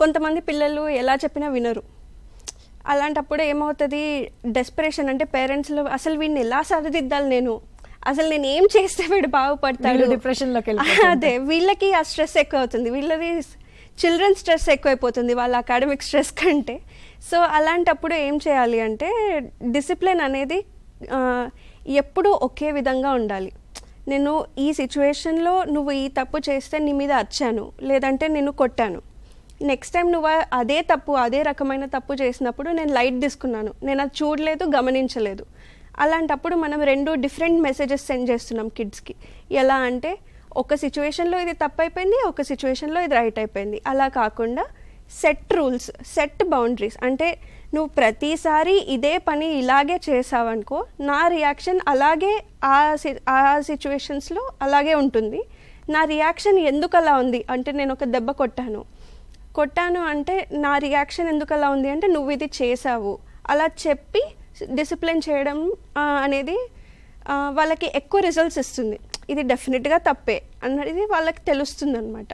కొంతమంది పిల్లలు ఎలా చెప్పినా వినరు. అలాంటప్పుడు ఏమవుతుంది, డెస్పరేషన్ అంటే పేరెంట్స్లో అసలు వీడిని ఎలా సరిదిద్దాలి, అసలు నేను ఏం చేస్తే వీడు బాగుపడతాడు, డిప్రెషన్లోకి అదే వీళ్ళకి ఆ స్ట్రెస్ ఎక్కువ అవుతుంది, వీళ్ళది చిల్డ్రన్ స్ట్రెస్ ఎక్కువైపోతుంది వాళ్ళ అకాడమిక్ స్ట్రెస్ కంటే. సో అలాంటప్పుడు ఏం చేయాలి అంటే డిసిప్లిన్ అనేది ఎప్పుడూ ఒకే విధంగా ఉండాలి. నేను ఈ సిచ్యువేషన్లో నువ్వు ఈ తప్పు చేస్తే నీ మీద అరిచాను, లేదంటే నేను కొట్టాను, నెక్స్ట్ టైం నువ్వు అదే రకమైన తప్పు చేసినప్పుడు నేను లైట్ తీసుకున్నాను, నేను అది చూడలేదు, గమనించలేదు. అలాంటప్పుడు మనం 2 డిఫరెంట్ మెసేజెస్ సెండ్ చేస్తున్నాం కిడ్స్కి. ఎలా అంటే ఒక సిచ్యువేషన్లో ఇది తప్పు అయిపోయింది, ఒక సిచ్యువేషన్లో ఇది రైట్ అయిపోయింది. అలా కాకుండా సెట్ రూల్స్, సెట్ బౌండరీస్. అంటే నువ్వు ప్రతిసారి ఇదే పని ఇలాగే చేసావనుకో, నా రియాక్షన్ అలాగే ఆ సిచ్యువేషన్స్లో అలాగే ఉంటుంది. నా రియాక్షన్ ఎందుకు అలా ఉంది అంటే, నేను ఒక దెబ్బ కొట్టాను అంటే నా రియాక్షన్ ఎందుకు అలా ఉంది అంటే నువ్వు ఇది చేసావు, అలా చెప్పి డిసిప్లిన్ చేయడం అనేది వాళ్ళకి ఎక్కువ రిజల్ట్స్ ఇస్తుంది. ఇది డెఫినెట్గా తప్పే అన్నది వాళ్ళకి తెలుస్తుంది అన్నమాట.